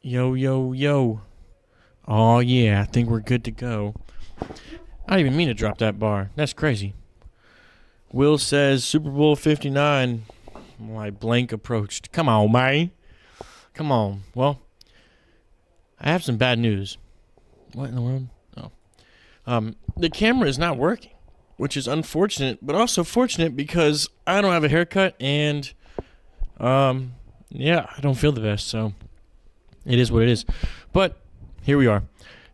Yo, yo, yo. Oh, yeah, I think we're good to go. I didn't even mean to drop that bar. That's crazy. Will says Super Bowl 59. My blank approached. Come on, man. Come on. Well, I have some bad news. What in the world? The camera is not working, which is unfortunate, but also fortunate because I don't have a haircut and, yeah, I don't feel the best, so it is what it is. But here we are.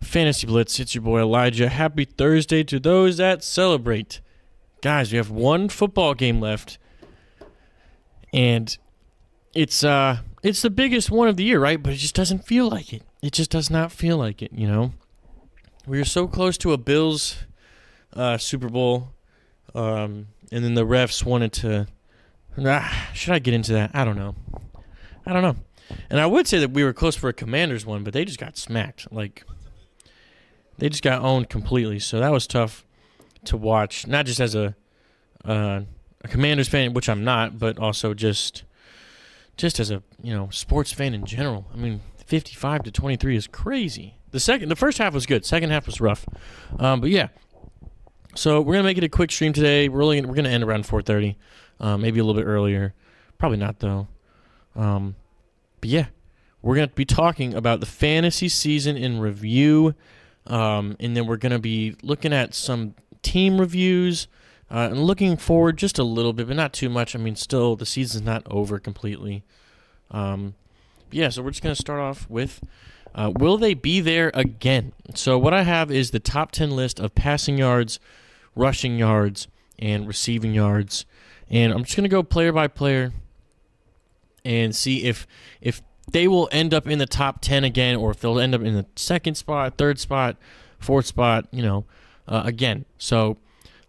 Fantasy Blitz. It's your boy Elijah. Happy Thursday to those that celebrate. Guys, we have one football game left, and it's the biggest one of the year, right? But it just doesn't feel like it. It just does not feel like it, you know? We were so close to a Bills Super Bowl, and then the refs wanted to... should I get into that? I don't know. And I would say that we were close for a Commanders one, but they just got smacked. Like, they just got owned completely. So that was tough to watch, not just as a Commanders fan, which I'm not, but also just as a sports fan in general. I mean, 55-23 is crazy. The first half was good. Second half was rough. But yeah. So we're gonna make it a quick stream today. We're gonna end around 4:30, maybe a little bit earlier. Probably not though. But yeah, we're going to be talking about the fantasy season in review, and then we're going to be looking at some team reviews and looking forward just a little bit, but not too much. I mean, still, the season's not over completely. Yeah, so we're just going to start off with, will they be there again? So what I have is the top 10 list of passing yards, rushing yards, and receiving yards, and I'm just going to go player by player and see if they will end up in the top 10 again, or if they'll end up in the second spot, third spot, fourth spot, again. So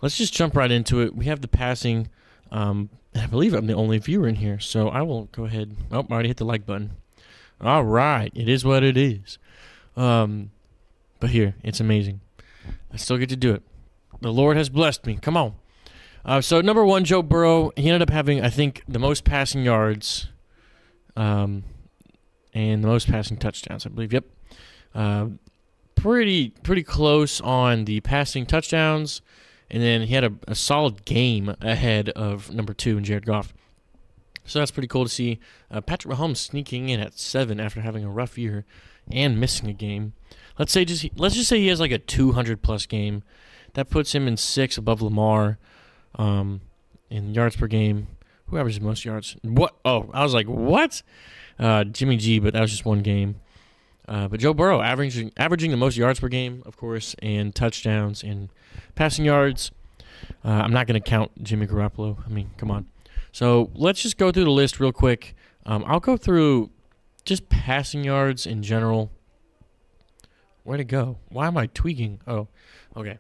let's just jump right into it. We have the passing. I believe I'm the only viewer in here, so I will go ahead. Oh, I already hit the like button. All right. It is what it is. But here, it's amazing. I still get to do it. The Lord has blessed me. Come on. So number 1, Joe Burrow. He ended up having, I think, the most passing yards and the most passing touchdowns, I believe. Yep. Pretty close on the passing touchdowns. And then he had a solid game ahead of number 2 in Jared Goff. So that's pretty cool to see. Patrick Mahomes sneaking in at 7 after having a rough year and missing a game. Let's just say he has like a 200-plus game. That puts him in 6 above Lamar in yards per game. Who averages the most yards? What? Oh, I was like, what? Jimmy G, but that was just one game. But Joe Burrow averaging the most yards per game, of course, and touchdowns and passing yards. I'm not going to count Jimmy Garoppolo. I mean, come on. So let's just go through the list real quick. I'll go through just passing yards in general. Where'd it go? Why am I tweaking? Oh, okay.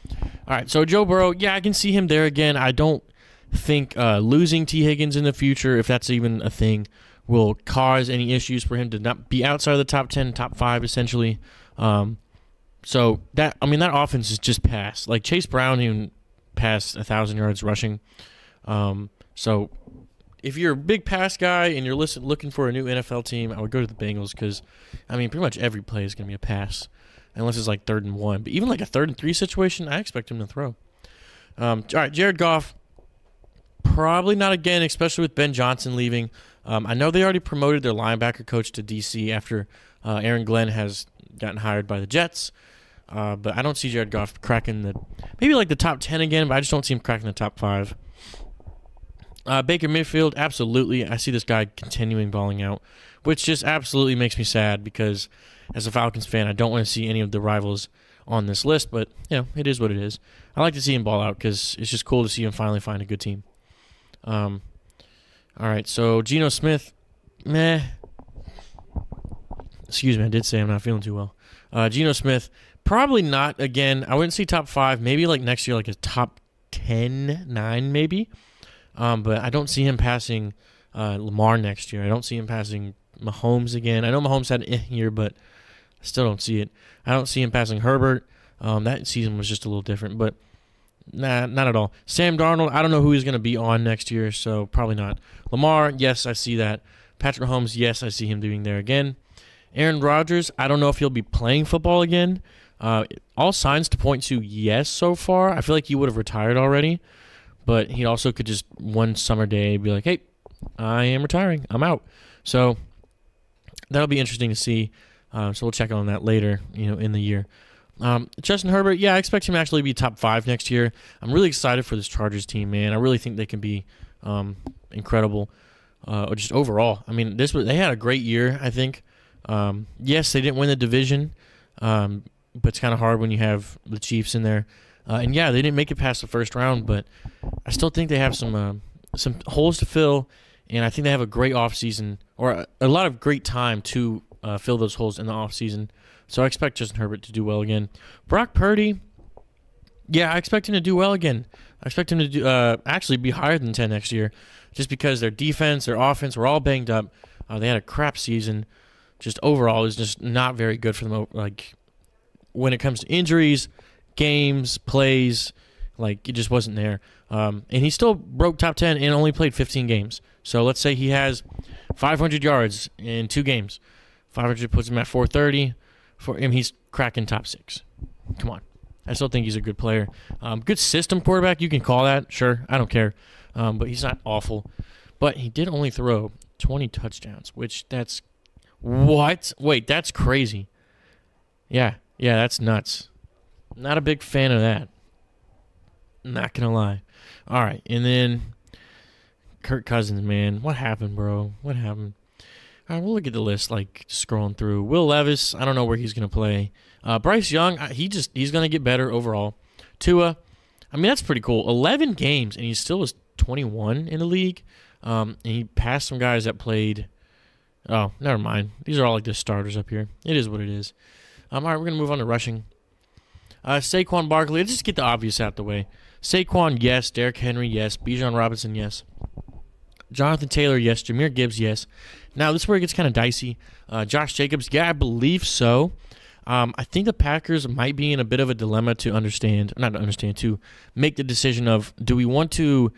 All right, so Joe Burrow, yeah, I can see him there again. I don't think losing T. Higgins in the future, if that's even a thing, will cause any issues for him to not be outside of the top 10, top 5, essentially. So that offense is just pass. Like Chase Brown, even passed 1,000 yards rushing. So if you're a big pass guy and you're looking for a new NFL team, I would go to the Bengals because, pretty much every play is going to be a pass, unless it's like 3rd and 1. But even like a 3rd and 3 situation, I expect him to throw. All right, Jared Goff. Probably not again, especially with Ben Johnson leaving. I know they already promoted their linebacker coach to DC after Aaron Glenn has gotten hired by the Jets. But I don't see Jared Goff cracking maybe like the top 10 again, but I just don't see him cracking the top 5. Baker Mayfield, absolutely. I see this guy continuing balling out, which just absolutely makes me sad because as a Falcons fan, I don't want to see any of the rivals on this list, but it is what it is. I like to see him ball out because it's just cool to see him finally find a good team. All right, so Geno Smith, meh. Excuse me, I did say I'm not feeling too well. Geno Smith, probably not again. I wouldn't see top 5. Maybe like next year, like a top 10, 9 maybe. But I don't see him passing Lamar next year. I don't see him passing Mahomes again. I know Mahomes had an year, but I still don't see it. I don't see him passing Herbert. That season was just a little different, but nah, not at all. Sam Darnold, I don't know who he's going to be on next year, so probably not. Lamar, yes, I see that. Patrick Mahomes, yes, I see him being there again. Aaron Rodgers, I don't know if he'll be playing football again. All signs to point to yes so far. I feel like he would have retired already, but he also could just one summer day be like, hey, I am retiring. I'm out. So that'll be interesting to see. So we'll check on that later, in the year. Justin Herbert, yeah, I expect him to actually be top 5 next year. I'm really excited for this Chargers team, man. I really think they can be incredible, or just overall. I mean, they had a great year, I think. Yes, they didn't win the division, but it's kind of hard when you have the Chiefs in there. And yeah, they didn't make it past the first round, but I still think they have some holes to fill, and I think they have a great offseason, or a lot of great time to fill those holes in the offseason. So I expect Justin Herbert to do well again. Brock Purdy, yeah, I expect him to do well again. I expect him to do actually be higher than 10 next year, just because their defense, their offense were all banged up. They had a crap season. Just overall, is just not very good for them. Like when it comes to injuries, games, plays, like it just wasn't there. And he still broke top 10 and only played 15 games. So let's say he has 500 yards in 2 games. 500 puts him at 430. For him, he's cracking top 6. Come on. I still think he's a good player. Good system quarterback, you can call that. Sure, I don't care. But he's not awful. But he did only throw 20 touchdowns, which that's what? Wait, that's crazy. Yeah, that's nuts. Not a big fan of that. Not going to lie. All right, and then Kirk Cousins, man. What happened, bro? What happened? All right, we'll look at the list, like scrolling through. Will Levis, I don't know where he's going to play. Bryce Young, he's going to get better overall. Tua, I mean, that's pretty cool. 11 games, and he still was 21 in the league. And he passed some guys that played. Oh, never mind. These are all like the starters up here. It is what it is. All right, we're going to move on to rushing. Saquon Barkley, let's just get the obvious out the way. Saquon, yes. Derrick Henry, yes. Bijan Robinson, yes. Jonathan Taylor, yes. Jahmyr Gibbs, yes. Now, this is where it gets kind of dicey. Josh Jacobs, yeah, I believe so. I think the Packers might be in a bit of a dilemma to make the decision of, do we want to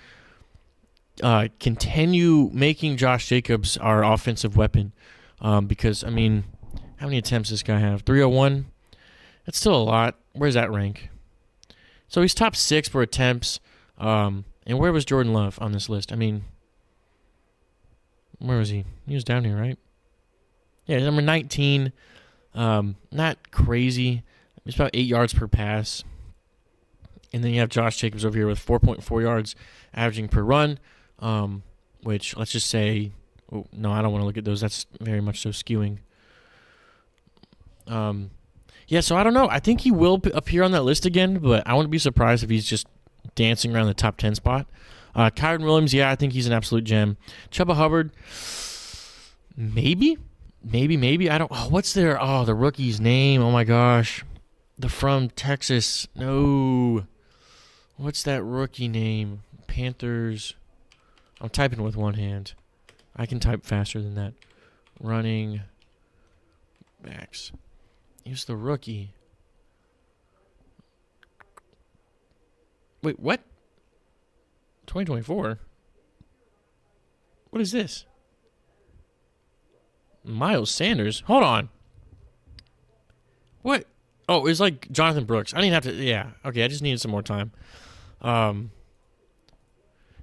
continue making Josh Jacobs our offensive weapon? Because, I mean, how many attempts does this guy have? 301? That's still a lot. Where's that rank? So he's top 6 for attempts. And where was Jordan Love on this list? I mean, where was he? He was down here, right? Yeah, number 19. Not crazy. It's about 8 yards per pass. And then you have Josh Jacobs over here with 4.4 yards averaging per run, which let's just say, oh, no, I don't want to look at those. That's very much so skewing. Yeah, so I don't know. I think he will appear on that list again, but I wouldn't be surprised if he's just dancing around the top 10 spot. Kyron Williams, yeah, I think he's an absolute gem. Chuba Hubbard, maybe. I don't. Oh, what's their? Oh, the rookie's name. Oh my gosh, from Texas. No, what's that rookie name? Panthers. I'm typing with one hand. I can type faster than that. Running backs. He's the rookie. Wait, what? 2024? What is this? Miles Sanders? Hold on. What? Oh, it's like Jonathan Brooks. I didn't have to. Yeah. Okay, I just needed some more time.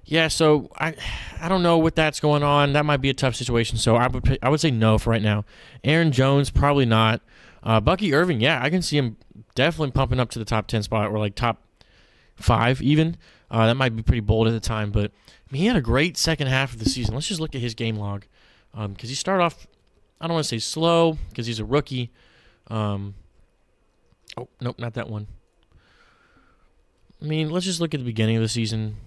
Yeah, so I don't know what that's going on. That might be a tough situation. So I would say no for right now. Aaron Jones, probably not. Bucky Irving, yeah, I can see him definitely pumping up to the top 10 spot or like top 5 even. That might be pretty bold at the time, but I mean, he had a great second half of the season. Let's just look at his game log, because he started off, I don't want to say slow because he's a rookie. Oh, nope, not that one. I mean, let's just look at the beginning of the season.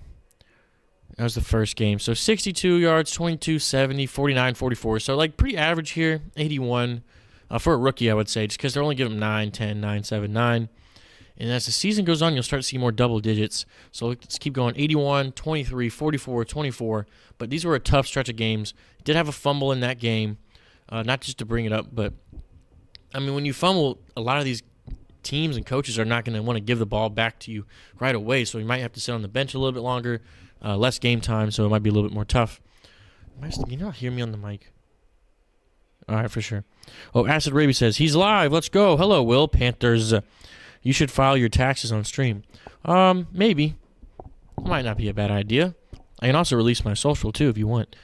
That was the first game. So 62 yards, 22, 70, 49, 44. So like pretty average here, 81 for a rookie, I would say, just because they're only giving him 9, 10, 9, 7, 9. And as the season goes on, you'll start to see more double digits. So let's keep going. 81, 23, 44, 24. But these were a tough stretch of games. Did have a fumble in that game. Not just to bring it up, but, I mean, when you fumble, a lot of these teams and coaches are not going to want to give the ball back to you right away. So you might have to sit on the bench a little bit longer, less game time, so it might be a little bit more tough. You not hear me on the mic? All right, for sure. Oh, Acid Raby says, he's live. Let's go. Hello, Will. Panthers. You should file your taxes on stream. Maybe. Might not be a bad idea. I can also release my social, too, if you want.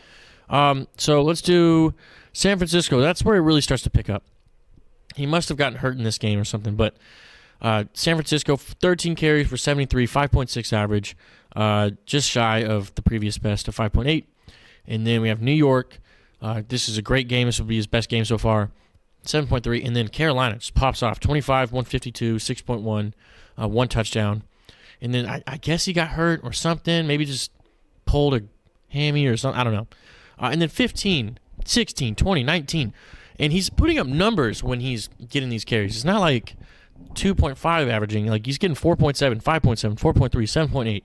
So let's do San Francisco. That's where it really starts to pick up. He must have gotten hurt in this game or something, but San Francisco, 13 carries for 73, 5.6 average, just shy of the previous best of 5.8. And then we have New York. This is a great game. This will be his best game so far, 7.3. And then Carolina just pops off, 25, 152, 6.1, one touchdown. And then I guess he got hurt or something, maybe just pulled a hammy or something. I don't know. And then 15, 16, 20, 19. And he's putting up numbers when he's getting these carries. It's not like 2.5 averaging. Like, he's getting 4.7, 5.7, 4.3, 7.8.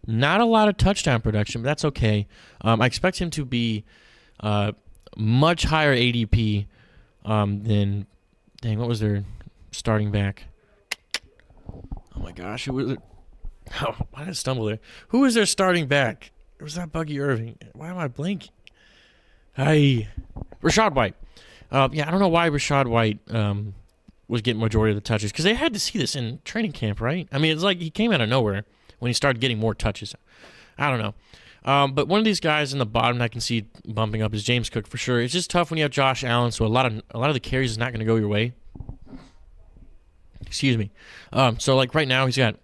Not a lot of touchdown production, but that's okay. I expect him to be much higher ADP than, dang, what was their starting back? Oh, my gosh. Who was it? Oh, why did I stumble there? Who was their starting back? It was not Buggy Irving. Why am I blanking? Hey, Rachaad White. I don't know why Rachaad White was getting majority of the touches, because they had to see this in training camp, right? I mean, it's like he came out of nowhere when he started getting more touches. I don't know. But one of these guys in the bottom that I can see bumping up is James Cook for sure. It's just tough when you have Josh Allen, so a lot of the carries is not going to go your way. Excuse me. So like right now he's got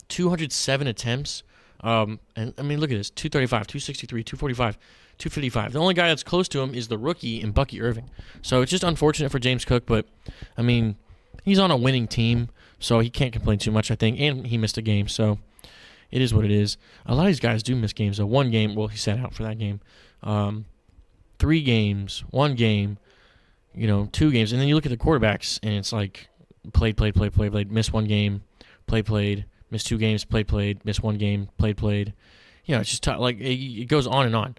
207 attempts. And I mean, look at this: 235, 263, 245, 255. The only guy that's close to him is the rookie in Bucky Irving. So it's just unfortunate for James Cook, but I mean, he's on a winning team, so he can't complain too much, I think. And he missed a game, so it is what it is. A lot of these guys do miss games. So one game, well, he sat out for that game. 3 games, 1 game, 2 games, and then you look at the quarterbacks, and it's like played, missed 1 game, played, missed 2 games, played, missed 1 game, played. It's just tough. Like, it goes on and on.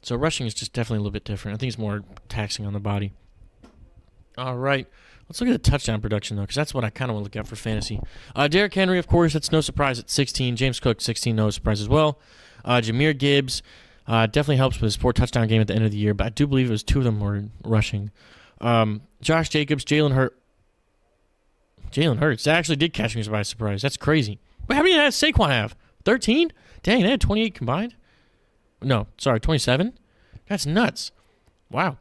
So rushing is just definitely a little bit different. I think it's more taxing on the body. All right. Let's look at the touchdown production, though, because that's what I kind of want to look at for fantasy. Derrick Henry, of course, that's no surprise at 16. James Cook, 16, no surprise as well. Jahmyr Gibbs definitely helps with his 4 touchdown game at the end of the year, but I do believe it was 2 of them were rushing. Josh Jacobs, Jalen Hurts. That actually did catch me by surprise. That's crazy. But how many did Saquon have? 13? Dang, they had 28 combined? No, sorry, 27? That's nuts. Wow.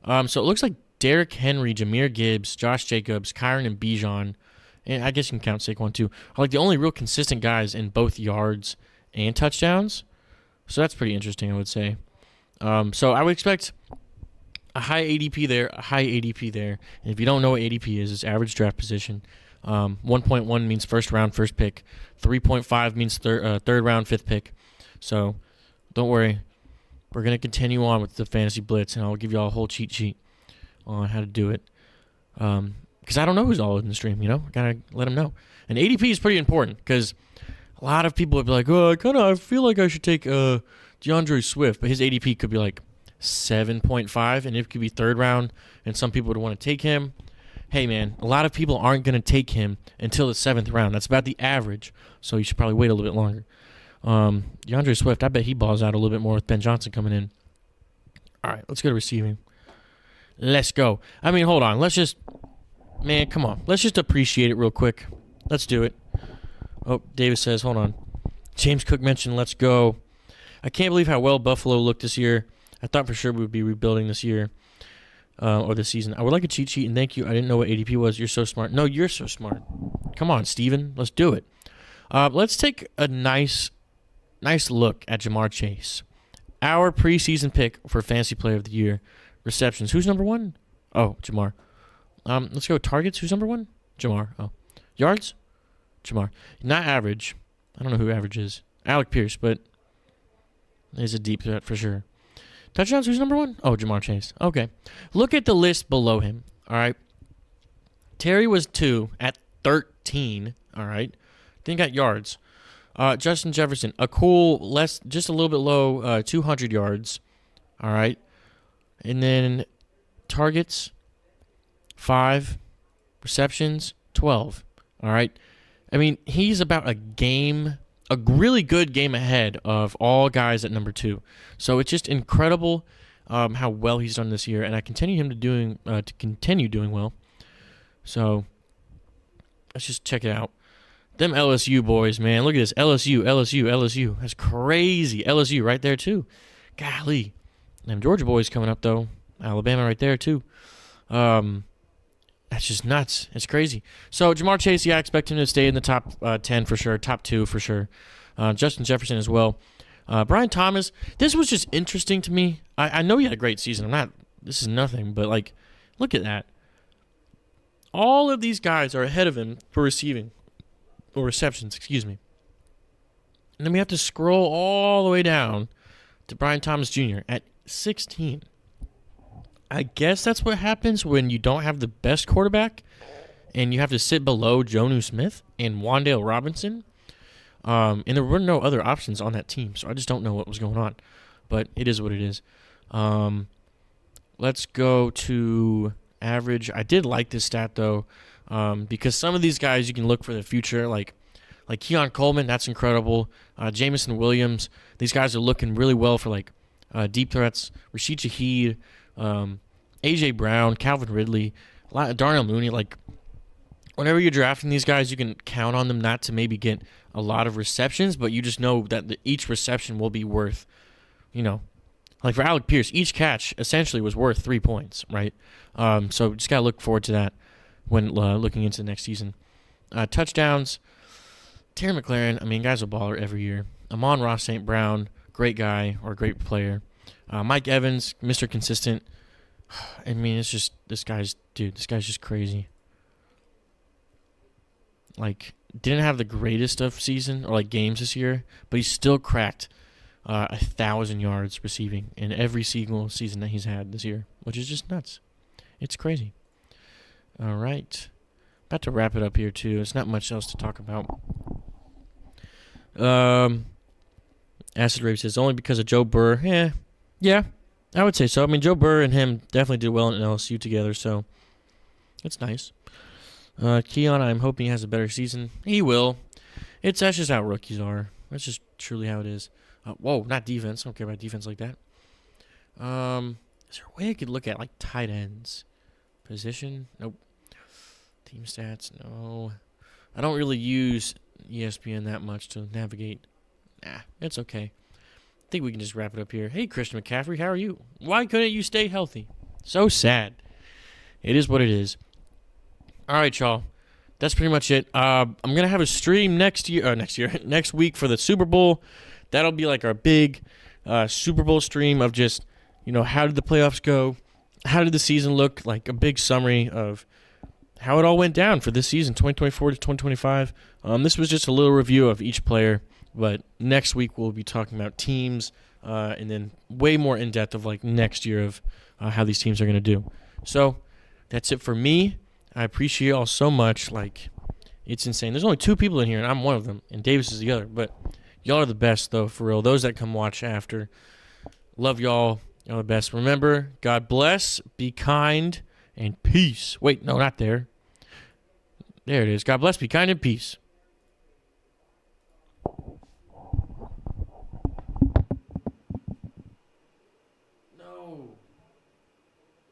So it looks like Derrick Henry, Jahmyr Gibbs, Josh Jacobs, Kyron, and Bijan, and I guess you can count Saquon too, are like the only real consistent guys in both yards and touchdowns. So that's pretty interesting, I would say. So I would expect a high ADP there, And if you don't know what ADP is, it's average draft position. 1.1 means first round, first pick. 3.5 means third round, fifth pick. So don't worry. We're going to continue on with the Fantasy Blitz, and I'll give you all a whole cheat sheet on how to do it. Because I don't know who's all in the stream, Got to let them know. And ADP is pretty important because a lot of people would be like, I feel like I should take DeAndre Swift, but his ADP could be like 7.5, and it could be third round, and some people would want to take him. Hey, man, a lot of people aren't going to take him until the 7th round. That's about the average, so you should probably wait a little bit longer. DeAndre Swift, I bet he balls out a little bit more with Ben Johnson coming in. All right, let's go to receiving. Let's go. I mean, hold on. Come on. Let's just appreciate it real quick. Let's do it. Oh, Davis says, hold on. James Cook mentioned, let's go. I can't believe how well Buffalo looked this year. I thought for sure we would be rebuilding this year or this season. I would like a cheat sheet, and thank you. I didn't know what ADP was. You're so smart. No, you're so smart. Come on, Steven. Let's do it. Let's take a nice look at Jamar Chase. Our preseason pick for Fantasy Player of the Year. Receptions. Who's number 1? Oh, Jamar. Let's go targets. Who's number 1? Jamar. Oh. Yards? Jamar. Not average. I don't know who average is. Alec Pierce, but he's a deep threat for sure. Touchdowns. Who's number 1? Oh, Jamar Chase. Okay. Look at the list below him. All right. Terry was 2 at 13. All right. Then got yards. Justin Jefferson, just a little bit low, 200 yards. All right. And then targets, 5. Receptions, 12. All right. I mean, he's about a really good game ahead of all guys at number 2. So it's just incredible how well he's done this year, and I continue him to continue doing well. So let's just check it out. Them LSU boys, man. Look at this. LSU. That's crazy. LSU right there, too. Golly. Them Georgia boys coming up, though. Alabama right there, too. That's just nuts. It's crazy. So, Jamar Chase, yeah, I expect him to stay in the top 10 for sure. Top 2 for sure. Justin Jefferson as well. Brian Thomas, this was just interesting to me. I know he had a great season. This is nothing, but, like, look at that. All of these guys are ahead of him for receiving. Or receptions, excuse me. And then we have to scroll all the way down to Brian Thomas Jr. at 16. I guess that's what happens when you don't have the best quarterback and you have to sit below Jonnu Smith and Wan'Dale Robinson. And there were no other options on that team, so I just don't know what was going on. But it is what it is. Let's go to average. I did like this stat, though. Because some of these guys you can look for the future, like Keon Coleman, that's incredible. Jamison Williams, these guys are looking really well for deep threats. Rashid Shaheed, A.J. Brown, Calvin Ridley, Darnell Mooney. Like, whenever you're drafting these guys, you can count on them not to maybe get a lot of receptions, but you just know that each reception will be worth, like for Alec Pierce, each catch essentially was worth 3 points, right? So just got to look forward to that when looking into the next season. Touchdowns, Terry McLaurin, guy's a baller every year. Amon-Ra St. Brown, great guy or great player. Mike Evans, Mr. Consistent. It's just, this guy's just crazy. Like, didn't have the greatest of season or games this year, but he still cracked 1,000 yards receiving in every single season that he's had this year, which is just nuts. It's crazy. All right. About to wrap it up here, too. There's not much else to talk about. Acid Rave says, only because of Joe Burr. Yeah, I would say so. Joe Burr and him definitely did well in LSU together, so it's nice. Keon, I'm hoping he has a better season. He will. That's just how rookies are. That's just truly how it is. Whoa, not defense. I don't care about defense like that. Is there a way I could look at, tight ends? Position? Nope. Team stats? No. I don't really use ESPN that much to navigate. Nah, it's okay. I think we can just wrap it up here. Hey, Christian McCaffrey, how are you? Why couldn't you stay healthy? So sad. It is what it is. All right, y'all. That's pretty much it. I'm going to have a stream next week for the Super Bowl. That'll be our big Super Bowl stream of just, how did the playoffs go? How did the season look? A big summary of how it all went down for this season, 2024 to 2025. This was just a little review of each player, but next week we'll be talking about teams and then way more in-depth of next year of how these teams are going to do. So that's it for me. I appreciate y'all so much. It's insane. There's only 2 people in here, and I'm one of them, and Davis is the other. But y'all are the best, though, for real. Those that come watch after. Love y'all. Y'all are the best. Remember, God bless, be kind, and peace. Wait, no, not there. There it is. God bless, be kind, and peace.